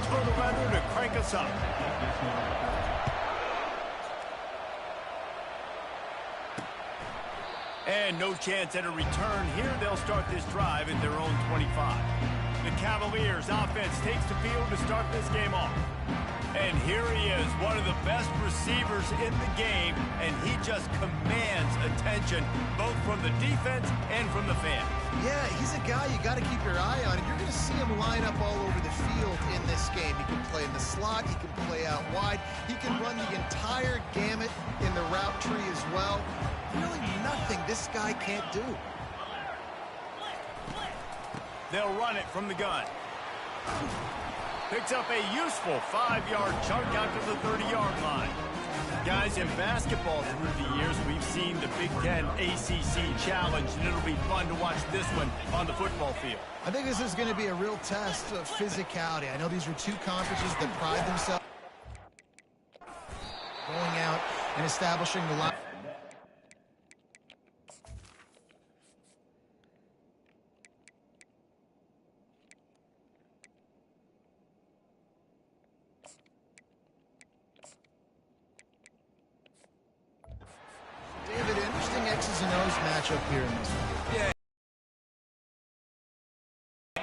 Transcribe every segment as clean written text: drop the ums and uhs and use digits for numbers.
for the weather to crank us up. And no chance at a return here. They'll start this drive at their own 25. The Cavaliers offense takes the field to start this game off. And here he is, one of the best receivers in the game, and he just commands attention, both from the defense and from the fans. Yeah, he's a guy you got to keep your eye on, and you're going to see him line up all over the field in this game. He can play in the slot, he can play out wide, he can run the entire gamut in the route tree as well. Really nothing this guy can't do. They'll run it from the gun. Picks up a useful 5-yard chunk out to the 30-yard line. Guys, in basketball through the years, we've seen the Big Ten ACC Challenge, and it'll be fun to watch this one on the football field. I think this is going to be a real test of physicality. I know these are two conferences that pride themselves going out and establishing the line. X's and O's matchup here in this one. Yeah.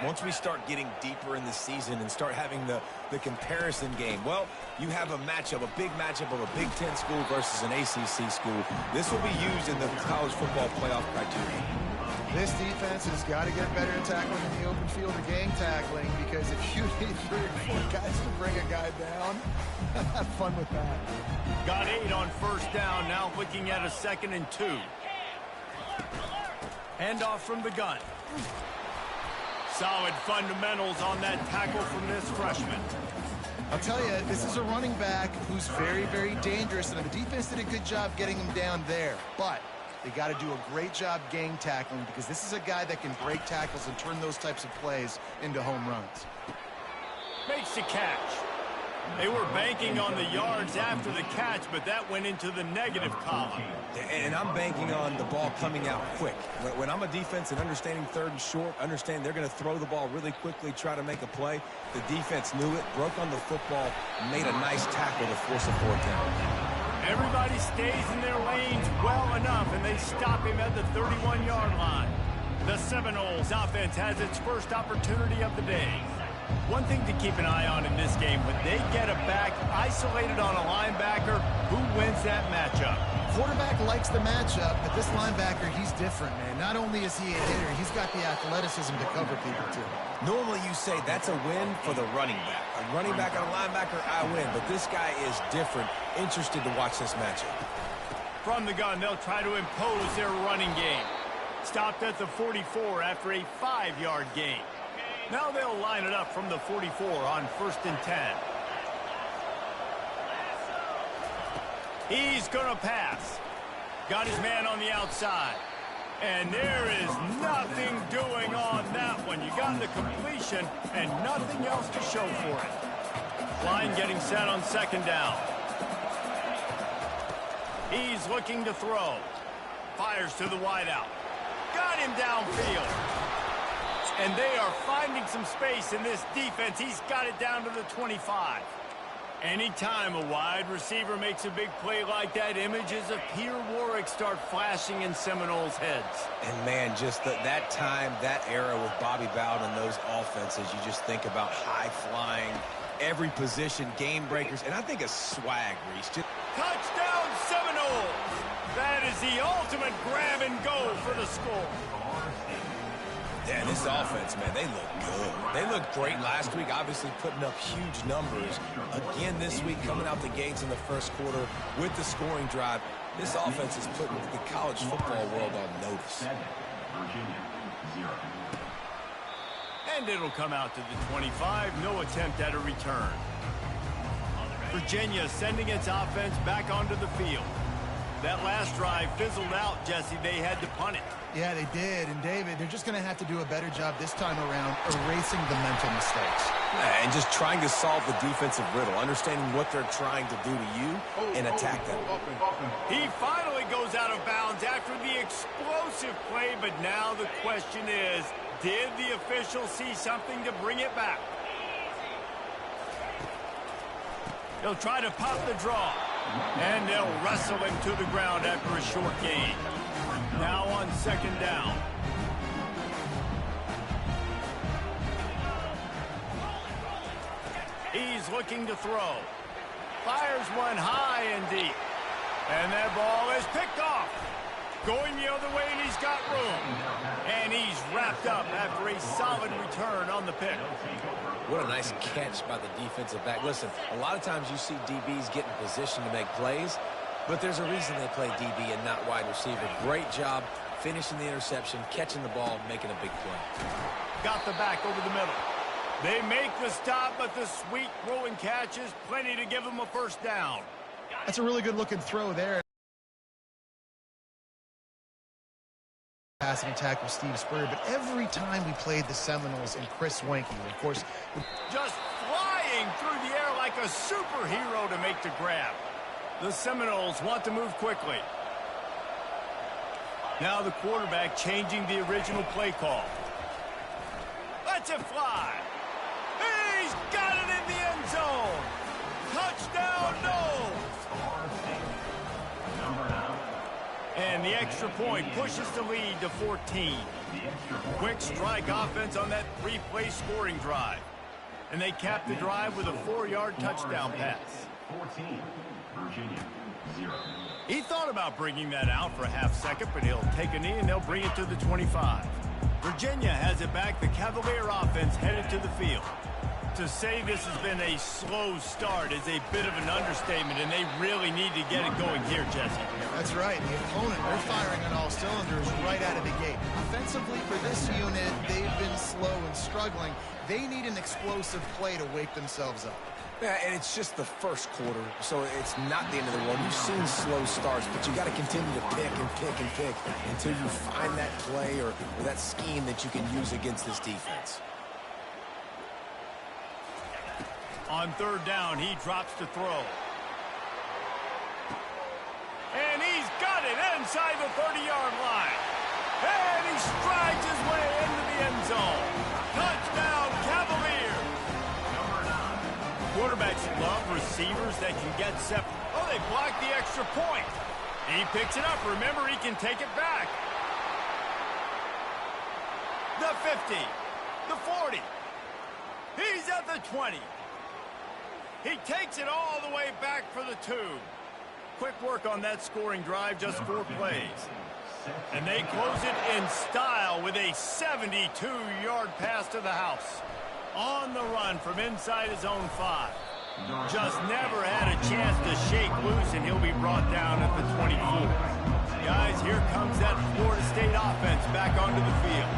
Once we start getting deeper in the season and start having the comparison game, well, you have a matchup, a big matchup of a Big Ten school versus an ACC school. This will be used in the college football playoff criteria. This defense has got to get better at tackling in the open field or gang tackling, because if you need 3 or 4 guys to bring a guy down, have fun with that. Got 8 on first down, now looking at a 2nd and 2. Handoff from the gun. Solid fundamentals on that tackle from this freshman. I'll tell you, this is a running back who's very, very dangerous, and the defense did a good job getting him down there. But they got to do a great job gang tackling, because this is a guy that can break tackles and turn those types of plays into home runs. Makes the catch. They were banking on the yards after the catch, but that went into the negative column. And I'm banking on the ball coming out quick. When I'm a defense and understanding 3rd and short, understand they're going to throw the ball really quickly, try to make a play. The defense knew it, broke on the football, made a nice tackle to force a 4th down. Everybody stays in their lanes well enough, and they stop him at the 31-yard line. The Seminoles offense has its first opportunity of the day. One thing to keep an eye on in this game, when they get a back isolated on a linebacker, who wins that matchup? Quarterback likes the matchup, but this linebacker, he's different, man. Not only is he a hitter, he's got the athleticism to cover people, too. Normally you say that's a win for the running back. A running back on a linebacker, I win. But this guy is different. Interested to watch this matchup. From the gun, they'll try to impose their running game. Stopped at the 44 after a 5-yard gain. Now they'll line it up from the 44 on 1st and 10. He's going to pass. Got his man on the outside. And there is nothing doing on that one. You got the completion and nothing else to show for it. Line getting set on 2nd down. He's looking to throw. Fires to the wideout. Got him downfield. And they are finding some space in this defense. He's got it down to the 25. Anytime a wide receiver makes a big play like that, images of Peter Warrick start flashing in Seminoles' heads. And, man, just that time, that era with Bobby Bowden and those offenses, you just think about high-flying, every position, game breakers, and I think a swag, Reese. Touchdown, Seminoles! That is the ultimate grab and go for the score. Yeah, this offense, man, they look good. They looked great last week, obviously putting up huge numbers. Again this week, coming out the gates in the 1st quarter with the scoring drive. This offense is putting the college football world on notice. And it'll come out to the 25. No attempt at a return. Virginia sending its offense back onto the field. That last drive fizzled out, Jesse. They had to punt it. Yeah, they did. And, David, they're just going to have to do a better job this time around erasing the mental mistakes. Yeah, and just trying to solve the defensive riddle, understanding what they're trying to do to you and attack them. He finally goes out of bounds after the explosive play, but now the question is, did the official see something to bring it back? He'll try to pop the draw. And they'll wrestle him to the ground after a short gain. Now on second down. He's looking to throw. Fires one high and deep. And that ball is picked off. Going the other way, and he's got room. And he's wrapped up after a solid return on the pick. What a nice catch by the defensive back. Listen, a lot of times you see DBs get in position to make plays, but there's a reason they play DB and not wide receiver. Great job finishing the interception, catching the ball, making a big play. Got the back over the middle. They make the stop, but the sweet throwing catch is plenty to give them a first down. That's a really good-looking throw there. Passing attack with Steve Spurrier, but every time we played the Seminoles and Chris Weinke, of course, just flying through the air like a superhero to make the grab. The Seminoles want to move quickly. Now the quarterback changing the original play call. Lets it fly. He's got it in the end zone. Touchdown, no. And the extra point pushes the lead to 14. Quick strike offense on that three-play scoring drive. And they cap the drive with a 4-yard touchdown pass. 14, Virginia, 0. He thought about bringing that out for a half second, but he'll take a knee and they'll bring it to the 25. Virginia has it back. The Cavalier offense headed to the field. To say this has been a slow start is a bit of an understatement, and they really need to get it going here, Jesse. That's right. The opponent, they're firing on all cylinders right out of the gate. Offensively, for this unit, they've been slow and struggling. They need an explosive play to wake themselves up. Yeah, and it's just the first quarter, so it's not the end of the world. You've seen slow starts, but you got to continue to pick and pick and pick until you find that play or that scheme that you can use against this defense. On third down, he drops to throw. And he's got it inside the 30-yard line. And he strides his way into the end zone. Touchdown, Cavalier. Quarterbacks love receivers that can get separate. Oh, they blocked the extra point. He picks it up. Remember, he can take it back. The 50. The 40. He's at the 20. He takes it all the way back for the 2. Quick work on that scoring drive, just 4 plays. And they close it in style with a 72-yard pass to the house. On the run from inside his own 5. Just never had a chance to shake loose, and he'll be brought down at the 24. Guys, here comes that Florida State offense back onto the field.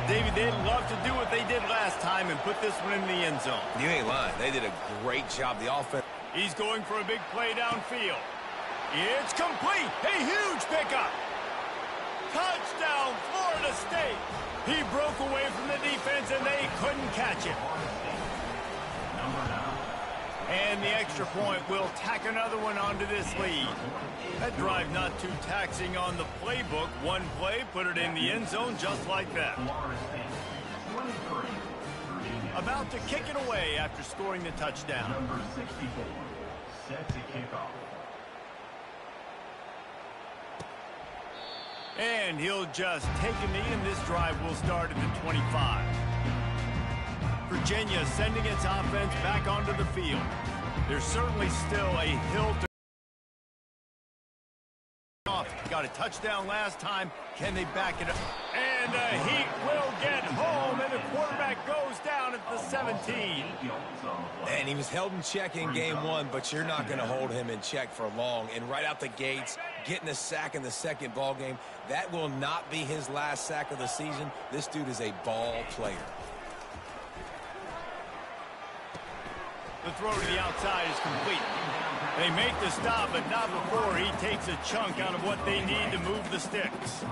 David, they'd love to do what they did last time and put this one in the end zone. You ain't lying. They did a great job. The offense. He's going for a big play downfield. It's complete. A huge pickup. Touchdown, Florida State. He broke away from the defense, and they couldn't catch it. And the extra point will tack another one onto this lead. That drive not too taxing on the playbook. One play, put it in the end zone just like that. About to kick it away after scoring the touchdown. Number 64, set to kick off. And he'll just take a knee, and this drive will start at the 25. Virginia sending its offense back onto the field. There's certainly still a hill to off. Got a touchdown last time. Can they back it up? And the Heat will get home, and the quarterback goes down at the 17. And he was held in check in game 1, but you're not going to hold him in check for long. And right out the gates, getting a sack in the second ball game, that will not be his last sack of the season. This dude is a ball player. The throw to the outside is complete. They make the stop, but not before he takes a chunk out of what they need to move the sticks.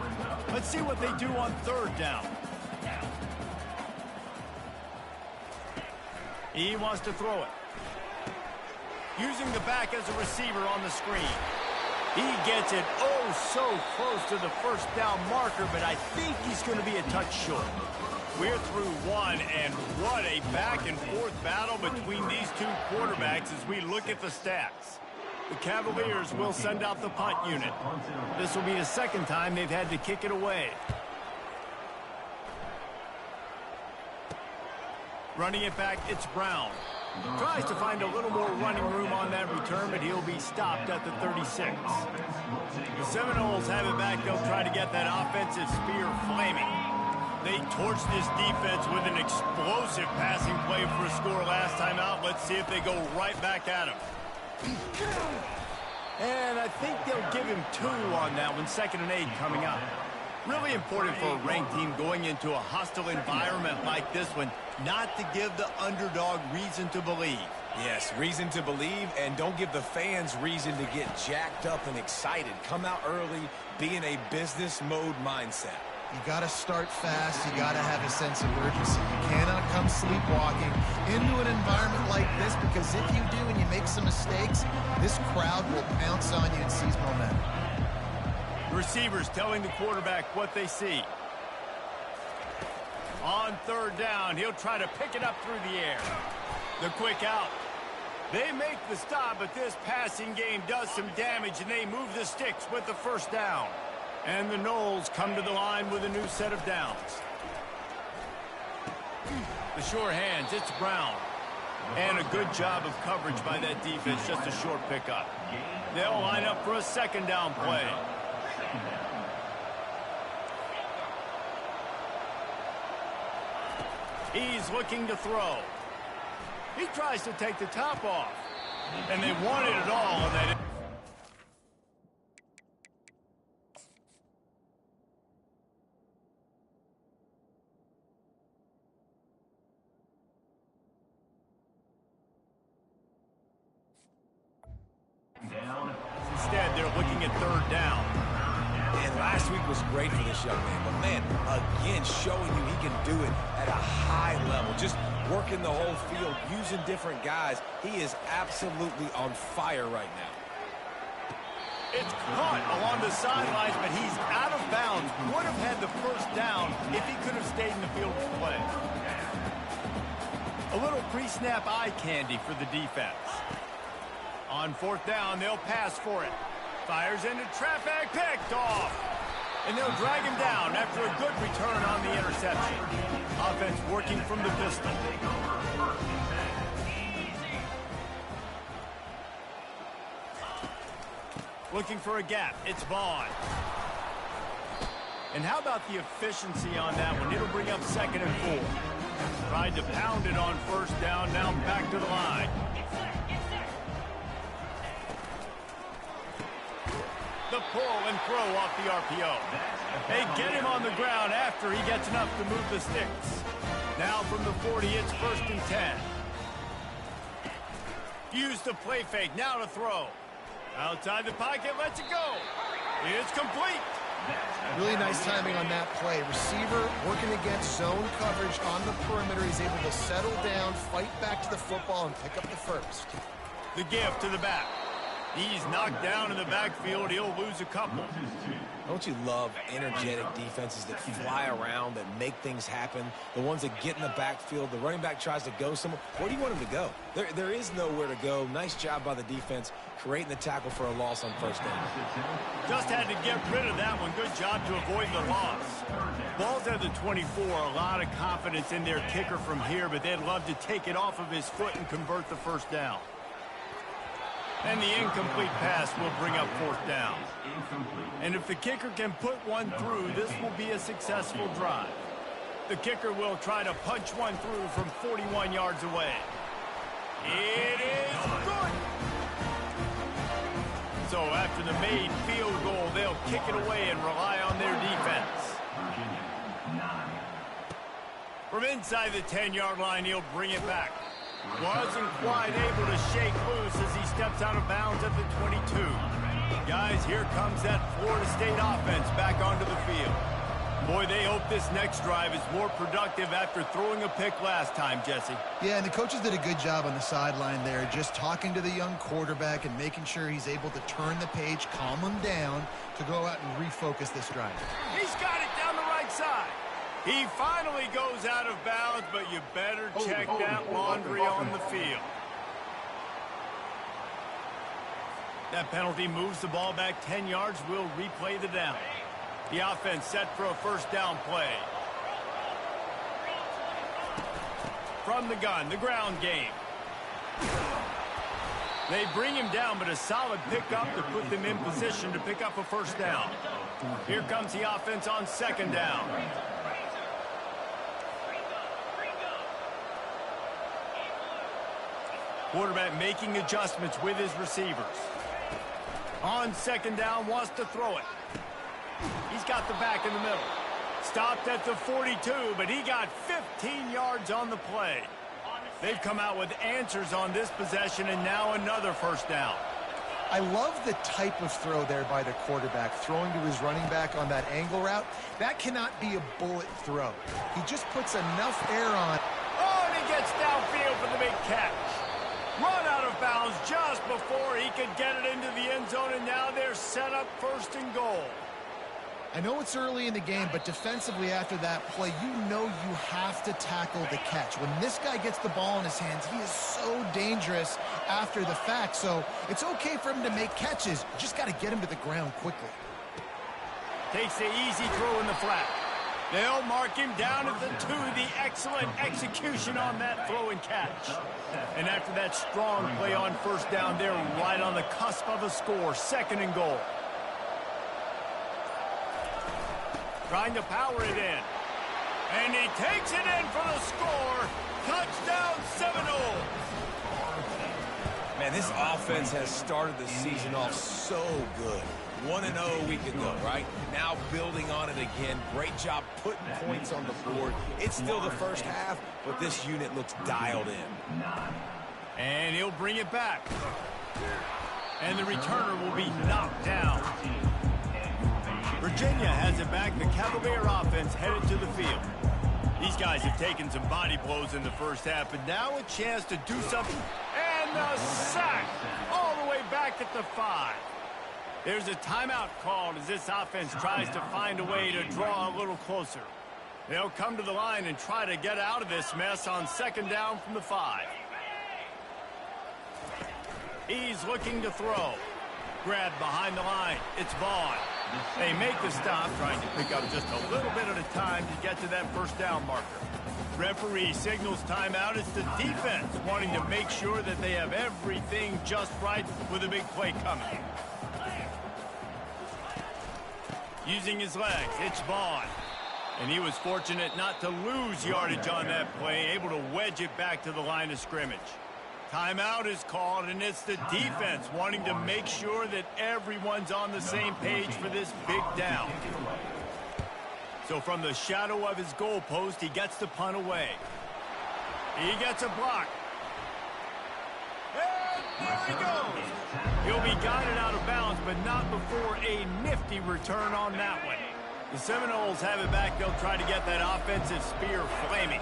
Let's see what they do on third down. He wants to throw it. Using the back as a receiver on the screen. He gets it oh so close to the first down marker, but I think he's going to be a touch short. We're through one, and what a back-and-forth battle between these two quarterbacks as we look at the stats. The Cavaliers will send out the punt unit. This will be the second time they've had to kick it away. Running it back, it's Brown. Tries to find a little more running room on that return, but he'll be stopped at the 36. The Seminoles have it back. They'll try to get that offensive spear flaming. They torched this defense with an explosive passing play for a score last time out. Let's see if they go right back at him. And I think they'll give him 2 on that one. 2nd and 8 coming up. Really important for a ranked team going into a hostile environment like this one, not to give the underdog reason to believe. Yes, reason to believe, and don't give the fans reason to get jacked up and excited. Come out early, be in a business mode mindset. You got to start fast. You got to have a sense of urgency. You cannot come sleepwalking into an environment like this, because if you do and you make some mistakes, this crowd will pounce on you and seize momentum. The receivers telling the quarterback what they see. On 3rd down, he'll try to pick it up through the air. The quick out. They make the stop, but this passing game does some damage, and they move the sticks with the 1st down. And the Noles come to the line with a new set of downs. The sure hands, it's Brown. And a good job of coverage by that defense, just a short pickup. They'll line up for a 2nd down play. He's looking to throw. He tries to take the top off. And they wanted it all on that. Instead, they're looking at 3rd down. And last week was great for this young man. But, man, again, showing you he can do it at a high level. Just working the whole field, using different guys. He is absolutely on fire right now. It's caught along the sidelines, but he's out of bounds. Would have had the 1st down if he could have stayed in the field of play. A little pre-snap eye candy for the defense. On 4th down, they'll pass for it. Fires into traffic, picked off. And they'll drag him down after a good return on the interception. Offense working from the pistol. Looking for a gap, it's Vaughn. And how about the efficiency on that one? It'll bring up 2nd and 4. Tried to pound it on 1st down, now back to the line. The pull and throw off the RPO. They get him on the ground after he gets enough to move the sticks. Now from the 40, it's 1st and 10. Use the play fake, now to throw. Outside the pocket, lets it go. It's complete. Really nice timing on that play. Receiver working against zone coverage on the perimeter. He's able to settle down, fight back to the football, and pick up the 1st. The give to the back. He's knocked down in the backfield. He'll lose a couple. Don't you love energetic defenses that fly around, that make things happen? The ones that get in the backfield. The running back tries to go somewhere. Where do you want him to go? There is nowhere to go. Nice job by the defense creating the tackle for a loss on 1st down. Just had to get rid of that one. Good job to avoid the loss. Ball's at the 24. A lot of confidence in their kicker from here, but they'd love to take it off of his foot and convert the 1st down. And the incomplete pass will bring up 4th down. And if the kicker can put one through, this will be a successful drive. The kicker will try to punch one through from 41 yards away. It is good. So after the made field goal, they'll kick it away and rely on their defense. From inside the 10-yard line, he'll bring it back. Wasn't quite able to shake loose as he steps out of bounds at the 22. Guys, here comes that Florida State offense back onto the field. Boy, they hope this next drive is more productive after throwing a pick last time, Jesse. Yeah, and the coaches did a good job on the sideline there, just talking to the young quarterback and making sure he's able to turn the page, calm him down to go out and refocus this drive. He's got it down the right side. He finally goes out of bounds, but you better check that laundry on the field. That penalty moves the ball back 10 yards. We'll replay the down. The offense set for a first down play. From the gun, the ground game. They bring him down, but a solid pickup to put them in position to pick up a first down. Here comes the offense on second down. Quarterback making adjustments with his receivers. On second down, wants to throw it. He's got the back in the middle. Stopped at the 42, but he got 15 yards on the play. They've come out with answers on this possession, and now another first down. I love the type of throw there by the quarterback, throwing to his running back on that angle route. That cannot be a bullet throw. He just puts enough air on. Oh, and he gets downfield for the big catch. Run out of bounds just before he could get it into the end zone, and now they're set up first and goal. I know it's early in the game, but defensively after that play, you know you have to tackle the catch. When this guy gets the ball in his hands, he is so dangerous after the fact. So it's okay for him to make catches. You just got to get him to the ground quickly. Takes the easy throw in the flat. They'll mark him down at the 2. The excellent execution on that throw and catch. And after that strong play on first down, they're right on the cusp of a score. Second and goal. Trying to power it in. And he takes it in for the score. Touchdown, Seminoles. Man, this offense has started the season off so good. 1-0 a week ago, right? Now building on it again. Great job putting points on the board. It's still the first half, but this unit looks dialed in. And he'll bring it back. And the returner will be knocked down. Virginia has it back. The Cavalier offense headed to the field. These guys have taken some body blows in the first half, but now a chance to do something. And the sack all the way back at the 5. There's a timeout called as this offense tries to find a way to draw a little closer. They'll come to the line and try to get out of this mess on second down from the 5. He's looking to throw. Grabbed behind the line. It's Vaughn. They make the stop, trying to pick up just a little bit at a time to get to that first down marker. Referee signals timeout. It's the defense wanting to make sure that they have everything just right with a big play coming. Using his legs, it's Vaughn. And he was fortunate not to lose yardage on that play, able to wedge it back to the line of scrimmage. Timeout is called, and it's the defense wanting to make sure that everyone's on the same page for this big down. So from the shadow of his goalpost, he gets the punt away. He gets a block. And there he goes. He'll be guided out of bounds, but not before a nifty return on that one. The Seminoles have it back. They'll try to get that offensive spear flaming.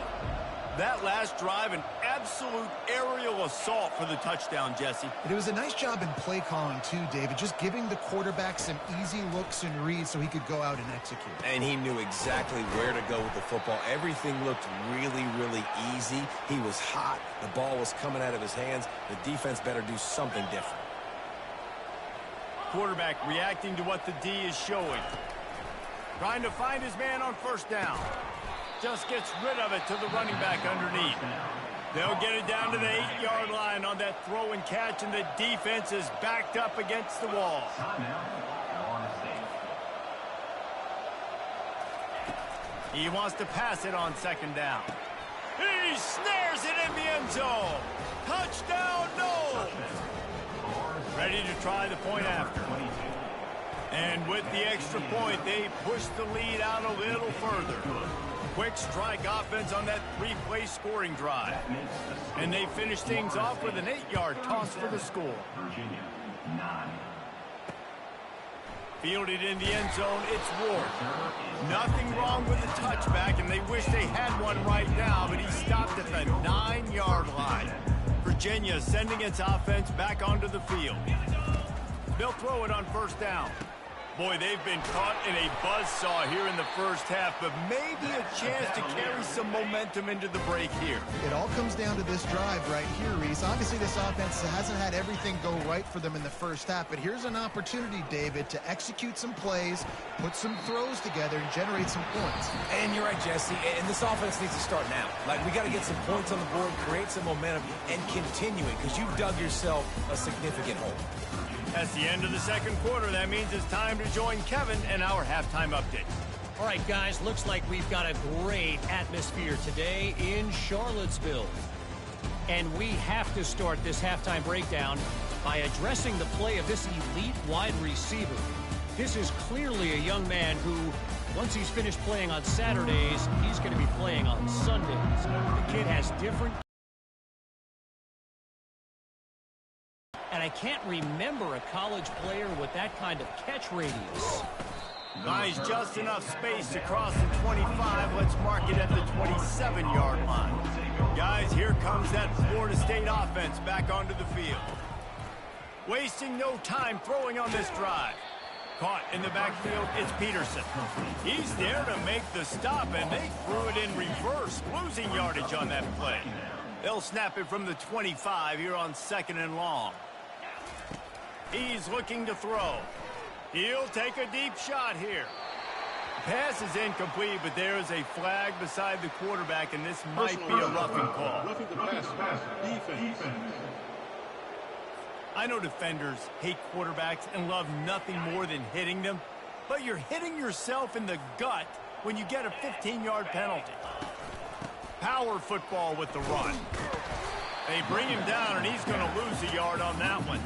That last drive, an absolute aerial assault for the touchdown, Jesse. It was a nice job in play calling, too, David, just giving the quarterback some easy looks and reads so he could go out and execute. And he knew exactly where to go with the football. Everything looked really, really easy. He was hot. The ball was coming out of his hands. The defense better do something different. Quarterback reacting to what the D is showing. Trying to find his man on first down. Just gets rid of it to the running back underneath. They'll get it down to the 8-yard line on that throw and catch, and the defense is backed up against the wall. He wants to pass it on second down. He snares it in the end zone. Touchdown, Noles. Ready to try the point after. And with the extra point, they push the lead out a little further. Quick strike offense on that 3-play scoring drive. And they finish things off with an 8-yard toss for the score. Fielded in the end zone, it's Ward. Nothing wrong with the touchback, and they wish they had one right now, but he stopped at the 9-yard line. Virginia sending its offense back onto the field. They'll throw it on first down. Boy, they've been caught in a buzzsaw here in the first half, but maybe a chance to carry some momentum into the break here. It all comes down to this drive right here, Reese. Obviously, this offense hasn't had everything go right for them in the first half, but here's an opportunity, David, to execute some plays, put some throws together, and generate some points. And you're right, Jesse, and this offense needs to start now. Like, we got to get some points on the board, create some momentum, and continue it, because you've dug yourself a significant hole. That's the end of the second quarter. That means it's time to join Kevin and our halftime update. All right, guys, looks like we've got a great atmosphere today in Charlottesville. And we have to start this halftime breakdown by addressing the play of this elite wide receiver. This is clearly a young man who, once he's finished playing on Saturdays, he's going to be playing on Sundays. The kid has different... And I can't remember a college player with that kind of catch radius. Buys just enough space to cross the 25. Let's mark it at the 27-yard line. Guys, here comes that Florida State offense back onto the field. Wasting no time throwing on this drive. Caught in the backfield, it's Peterson. He's there to make the stop, and they threw it in reverse, losing yardage on that play. They'll snap it from the 25 here on 2nd and long. He's looking to throw. He'll take a deep shot here. Pass is incomplete, but there is a flag beside the quarterback, and this might be a roughing call. Roughing the pass. Defense. I know defenders hate quarterbacks and love nothing more than hitting them, but you're hitting yourself in the gut when you get a 15-yard penalty. Power football with the run. They bring him down, and he's going to lose a yard on that one.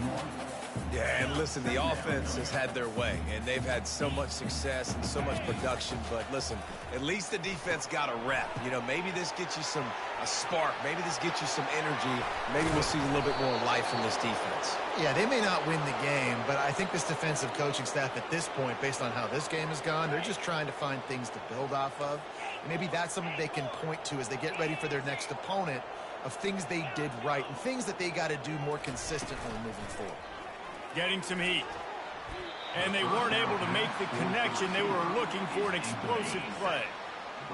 Yeah, and listen, the offense has had their way, and they've had so much success and so much production. But listen, at least the defense got a rep. You know, maybe this gets you a spark. Maybe this gets you some energy. Maybe we'll see a little bit more life from this defense. Yeah, they may not win the game, but I think this defensive coaching staff at this point, based on how this game has gone, they're just trying to find things to build off of. And maybe that's something they can point to as they get ready for their next opponent, of things they did right and things that they got to do more consistently moving forward. Getting some heat. And they weren't able to make the connection. They were looking for an explosive play.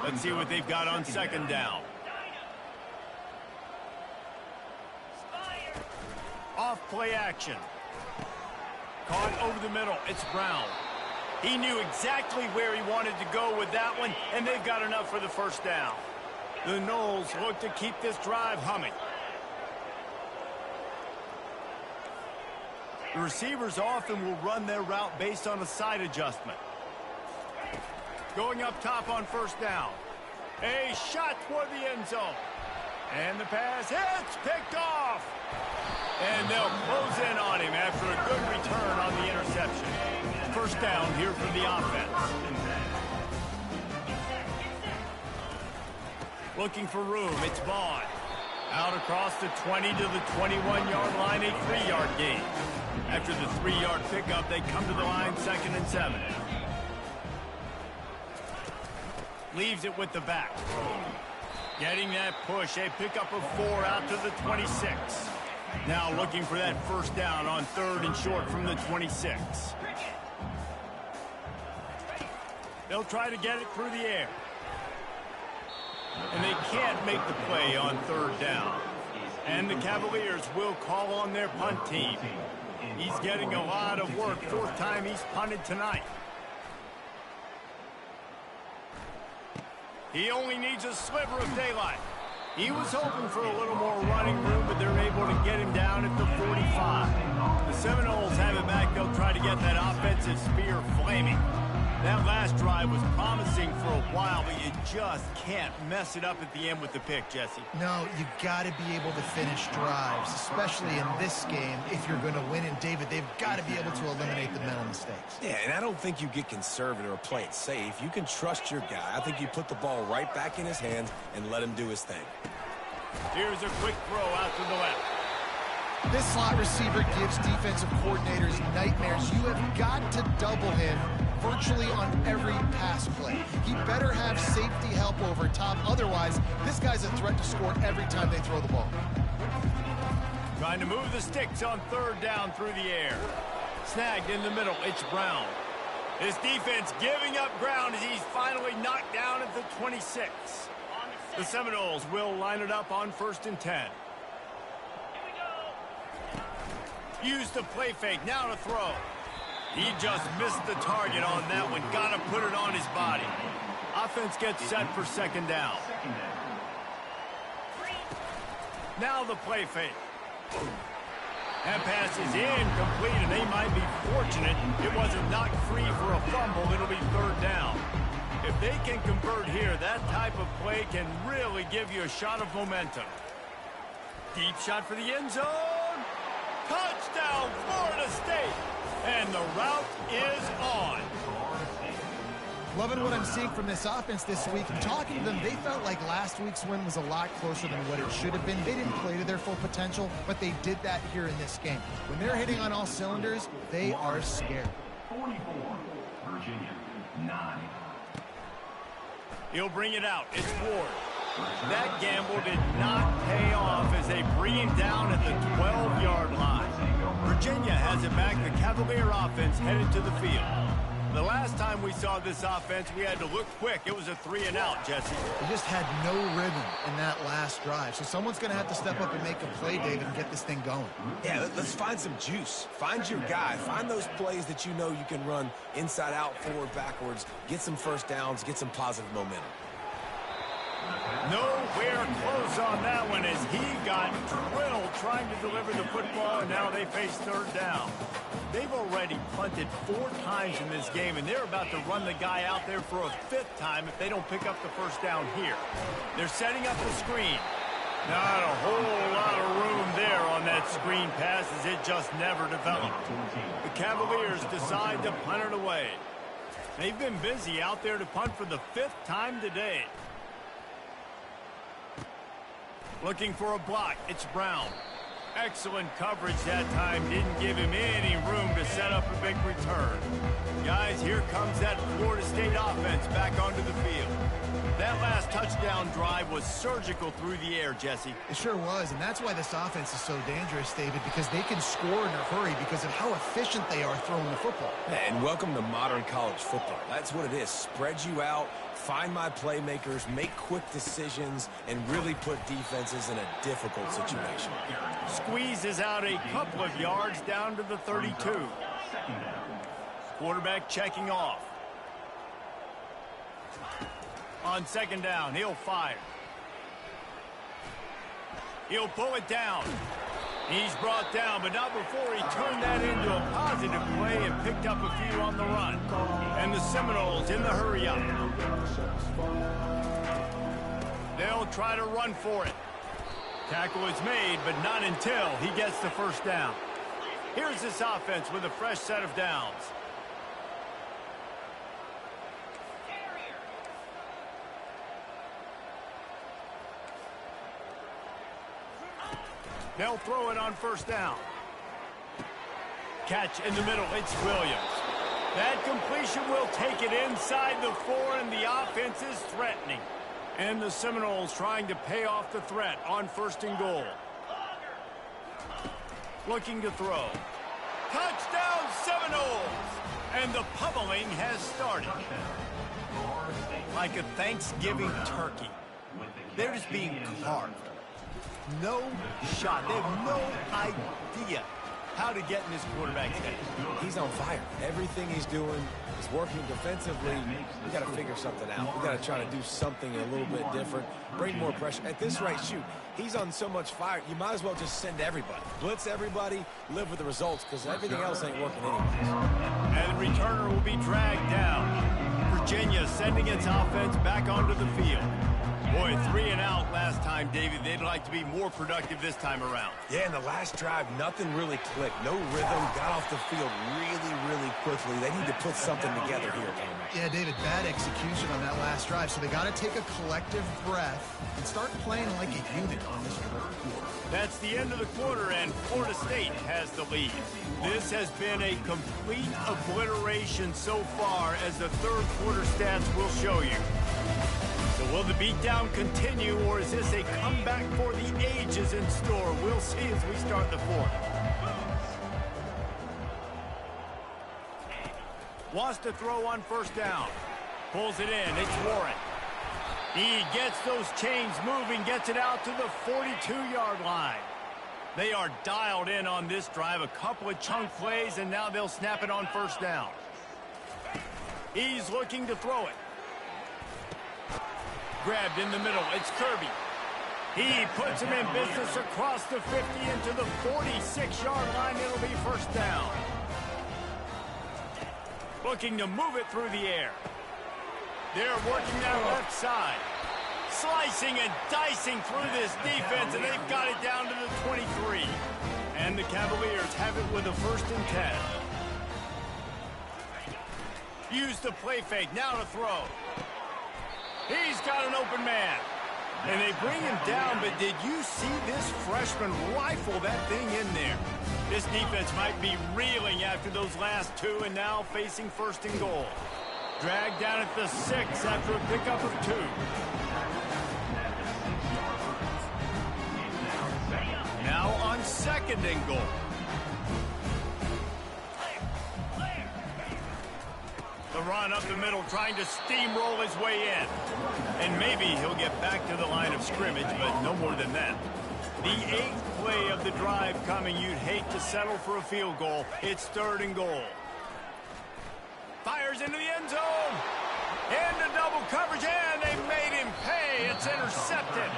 Let's see what they've got on 2nd down. Off play action. Caught over the middle. It's Brown. He knew exactly where he wanted to go with that one, and they've got enough for the first down. The Noles look to keep this drive humming. The receivers often will run their route based on a side adjustment. Going up top on 1st down. A shot toward the end zone. And the pass hits, picked off. And they'll close in on him after a good return on the interception. 1st down here for the offense. Looking for room, it's Vaughn. Out across the 20 to the 21-yard line, a 3-yard gain. After the 3-yard pickup, they come to the line 2nd and 7. Leaves it with the back. Getting that push, a pickup of 4 out to the 26. Now looking for that 1st down on 3rd and short from the 26. They'll try to get it through the air. And they can't make the play on 3rd down. And the Cavaliers will call on their punt team. He's getting a lot of work. 4th time he's punted tonight. He only needs a sliver of daylight. He was hoping for a little more running room, but they're able to get him down at the 45. The Seminoles have it back. They'll try to get that offensive spear flaming. That last drive was promising for a while, but you just can't mess it up at the end with the pick, Jesse. No, you got to be able to finish drives, especially in this game if you're going to win. And, David, they've got to be able to eliminate the mental mistakes. Yeah, and I don't think you get conservative or play it safe. You can trust your guy. I think you put the ball right back in his hands and let him do his thing. Here's a quick throw out to the left. This slot receiver gives defensive coordinators nightmares. You have got to double him virtually on every pass play. He better have safety help over top. Otherwise, this guy's a threat to score every time they throw the ball. Trying to move the sticks on 3rd down through the air. Snagged in the middle. It's Brown. This defense giving up ground as he's finally knocked down at the 26. The Seminoles will line it up on 1st and 10. Use the play fake, now to throw. He just missed the target on that one. Got to put it on his body. Offense gets set for 2nd down. Now the play fake. That pass is incomplete, and they might be fortunate it wasn't knocked free for a fumble. It'll be 3rd down. If they can convert here, that type of play can really give you a shot of momentum. Deep shot for the end zone. Touchdown, Florida State. And the route is on. Loving what I'm seeing from this offense this week. And talking to them, they felt like last week's win was a lot closer than what it should have been. They didn't play to their full potential, but they did that here in this game. When they're hitting on all cylinders, they are scared. 44, Virginia, 9. He'll bring it out. It's Ward. That gamble did not pay off as they bring him down at the 12-yard line. Virginia has it back. The Cavalier offense headed to the field. The last time we saw this offense, we had to look quick. It was a 3-and-out, Jesse. They just had no rhythm in that last drive. So someone's going to have to step up and make a play, David, and get this thing going. Yeah, let's find some juice. Find your guy. Find those plays that you know you can run inside out, forward, backwards. Get some first downs. Get some positive momentum. Nowhere close on that one as he got drilled trying to deliver the football, and now they face 3rd down. They've already punted 4 times in this game, and they're about to run the guy out there for a 5th time if they don't pick up the first down here. They're setting up the screen. Not a whole lot of room there on that screen pass as it just never developed. The Cavaliers decide to punt it away. They've been busy out there to punt for the 5th time today. Looking for a block. It's Brown. Excellent coverage that time. Didn't give him any room to set up a big return. Guys, here comes that Florida State offense back onto the field. That last touchdown drive was surgical through the air, Jesse. It sure was, and that's why this offense is so dangerous, David, because they can score in a hurry because of how efficient they are throwing the football. And welcome to modern college football. That's what it is. Spread you out, find my playmakers, make quick decisions, and really put defenses in a difficult situation. Squeezes out a couple of yards down to the 32. Quarterback checking off. On 2nd down, he'll fire. He'll pull it down. He's brought down, but not before he turned that into a positive play and picked up a few on the run. And the Seminoles in the hurry up. They'll try to run for it. Tackle is made, but not until he gets the first down. Here's this offense with a fresh set of downs. They'll throw it on 1st down. Catch in the middle. It's Williams. That completion will take it inside the 4, and the offense is threatening. And the Seminoles trying to pay off the threat on 1st and goal. Looking to throw. Touchdown Seminoles! And the pummeling has started. Like a Thanksgiving turkey. They're just being carved. No shot. They have no idea how to get in this quarterback's head. He's on fire. Everything he's doing is working defensively. We got to figure something out. We got to try to do something a little bit different. Bring more pressure. At this rate, shoot, he's on so much fire, you might as well just send everybody. Blitz everybody, live with the results, because everything else ain't working anyways. And the returner will be dragged down. Virginia sending its offense back onto the field. Boy, 3-and-out last time, David. They'd like to be more productive this time around. Yeah, in the last drive, nothing really clicked. No rhythm, got off the field really, really quickly. They need to put something together here. Yeah, David, bad execution on that last drive. So they got to take a collective breath and start playing like a unit on this 3rd quarter. That's the end of the quarter, and Florida State has the lead. This has been a complete obliteration so far, as the 3rd quarter stats will show you. So will the beatdown continue, or is this a comeback for the ages in store? We'll see as we start the 4th. Wants to throw on first down. Pulls it in. It's Warren. He gets those chains moving, gets it out to the 42-yard line. They are dialed in on this drive. A couple of chunk plays, and now they'll snap it on first down. He's looking to throw it. Grabbed in the middle. It's Kirby. He puts him in business across the 50 into the 46-yard line. It'll be first down. Looking to move it through the air. They're working that left side. Slicing and dicing through this defense, and they've got it down to the 23. And the Cavaliers have it with a 1st and 10. Use the play fake. Now to throw. He's got an open man. And they bring him down, but did you see this freshman rifle that thing in there? This defense might be reeling after those last two, and now facing 1st and goal. Dragged down at the 6 after a pickup of 2. Now on 2nd and goal. The run up the middle, trying to steamroll his way in. And maybe he'll get back to the line of scrimmage, but no more than that. The 8th play of the drive coming. You'd hate to settle for a field goal. It's 3rd and goal. Fires into the end zone. Into double coverage, and they made him pay. It's intercepted.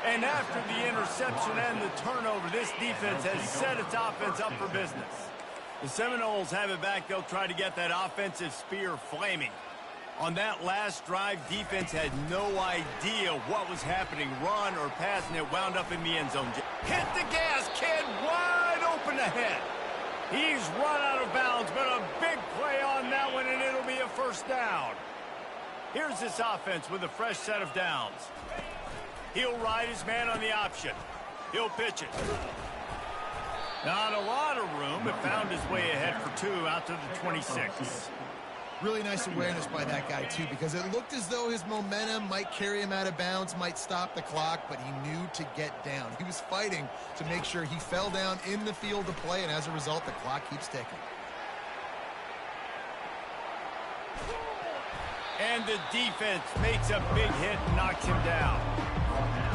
And after the interception and the turnover, this defense has set its offense up for business. The Seminoles have it back. They'll try to get that offensive spear flaming. On that last drive, defense had no idea what was happening, run or pass, and it wound up in the end zone. Hit the gas, kid, wide open ahead. He's run out of bounds, but a big play on that one, and it'll be a 1st down. Here's this offense with a fresh set of downs. He'll ride his man on the option. He'll pitch it. Not a lot of room, but found his way ahead for 2 out to the 26. Really nice awareness by that guy, too, because it looked as though his momentum might carry him out of bounds, might stop the clock, but he knew to get down. He was fighting to make sure he fell down in the field to play, and as a result, the clock keeps ticking. And the defense makes a big hit and knocks him down.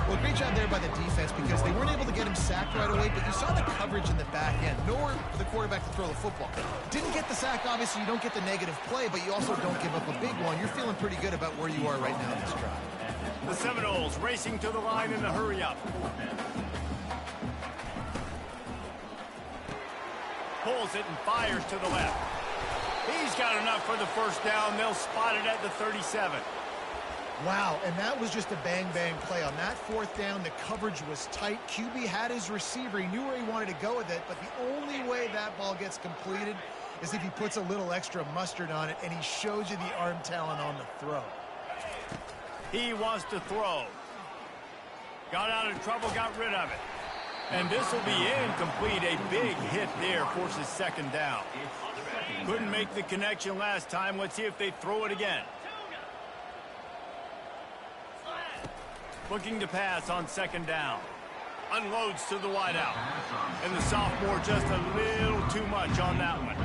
Well, great job there by the defense because they weren't able to get him sacked right away, but you saw the coverage in the back end. Nowhere for the quarterback to throw the football. Didn't get the sack, obviously. You don't get the negative play, but you also don't give up a big one. You're feeling pretty good about where you are right now in this drive. The Seminoles racing to the line in the hurry-up. Pulls it and fires to the left. He's got enough for the 1st down. They'll spot it at the 37. Wow, and that was just a bang-bang play. On that 4th down, the coverage was tight. QB had his receiver. He knew where he wanted to go with it, but the only way that ball gets completed is if he puts a little extra mustard on it, and he shows you the arm talent on the throw. He wants to throw. Got out of trouble, got rid of it. And this will be incomplete. A big hit there forces 2nd down. Couldn't make the connection last time. Let's see if they throw it again. Looking to pass on 2nd down. Unloads to the wideout. And the sophomore just a little too much on that one.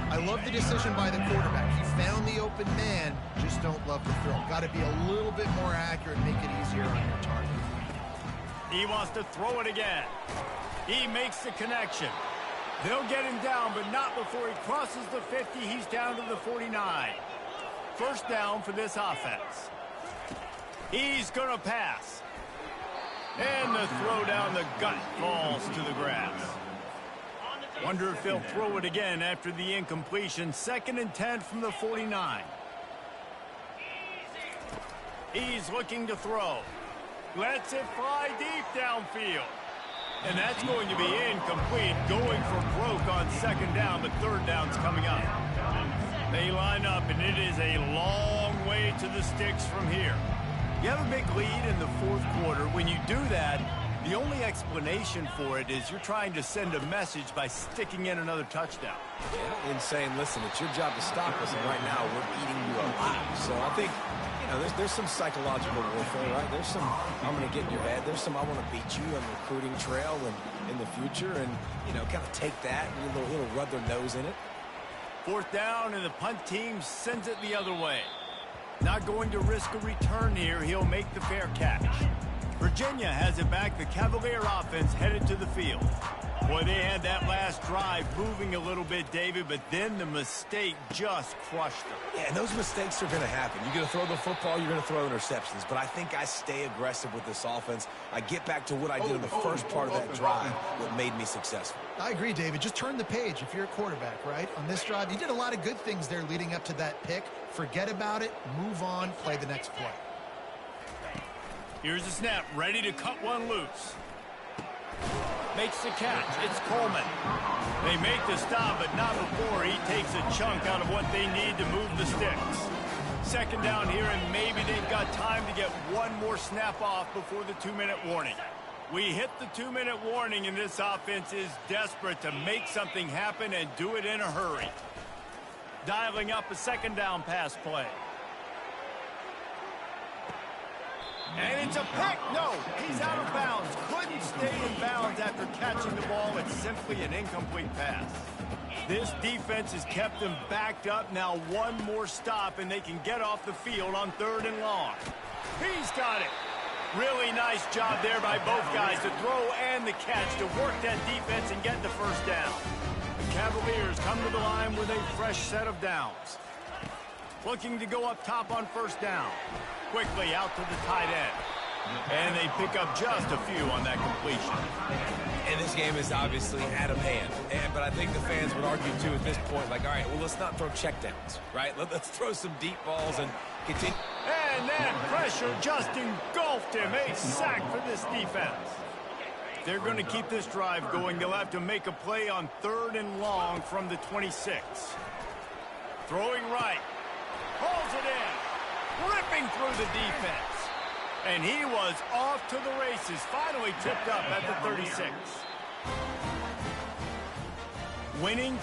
I love the decision by the quarterback. He found the open man, just don't love the throw. Got to be a little bit more accurate, make it easier on your target. He wants to throw it again. He makes the connection. They'll get him down, but not before he crosses the 50. He's down to the 49. 1st down for this offense. He's going to pass. And the throw down the gut falls to the grass. Wonder if they'll throw it again after the incompletion. 2nd and 10 from the 49. He's looking to throw. Lets it fly deep downfield. And that's going to be incomplete. Going for broke on 2nd down, but 3rd down's coming up. They line up, and it is a long way to the sticks from here. You have a big lead in the 4th quarter. When you do that, the only explanation for it is you're trying to send a message by sticking in another touchdown. Yeah, and saying, listen, it's your job to stop us, and right now we're eating you alive. So I think, you know, there's some psychological warfare, right? There's some, I'm going to get in your head. There's some, I want to beat you on the recruiting trail and in the future, and, you know, kind of take that, and it'll rub their nose in it. 4th down, and the punt team sends it the other way. Not going to risk a return here. He'll make the fair catch. Virginia has it back. The Cavalier offense headed to the field. Boy, they had that last drive moving a little bit, David, but then the mistake just crushed them. Yeah, and those mistakes are going to happen. You're going to throw the football, you're going to throw interceptions. But I think I stay aggressive with this offense. I get back to what I did in the first part of that drive, what made me successful. I agree, David. Just turn the page if you're a quarterback, right? On this drive, you did a lot of good things there leading up to that pick. Forget about it, move on, play the next play. Here's the snap, ready to cut one loose. Makes the catch. It's Coleman. They make the stop, but not before he takes a chunk out of what they need to move the sticks. 2nd down here, and maybe they've got time to get one more snap off before the 2-minute warning. We hit the 2-minute warning, and this offense is desperate to make something happen and do it in a hurry. Dialing up a 2nd down pass play. And it's a pick. No, he's out of bounds. Couldn't stay in bounds after catching the ball. It's simply an incomplete pass. This defense has kept them backed up. Now one more stop, and they can get off the field on 3rd and long. He's got it. Really nice job there by both guys to throw and the catch to work that defense and get the 1st down. The Cavaliers come to the line with a fresh set of downs. Looking to go up top on 1st down. Quickly out to the tight end. And they pick up just a few on that completion. And this game is obviously out of hand. But I think the fans would argue, too, at this point, like, all right, well, let's not throw checkdowns, right? Let's throw some deep balls and continue. And that pressure just engulfed him. A sack for this defense. They're going to keep this drive going. They'll have to make a play on 3rd and long from the 26. Throwing right. Pulls it in. Ripping through the defense. And he was off to the races. Finally tipped up at the 36. Winning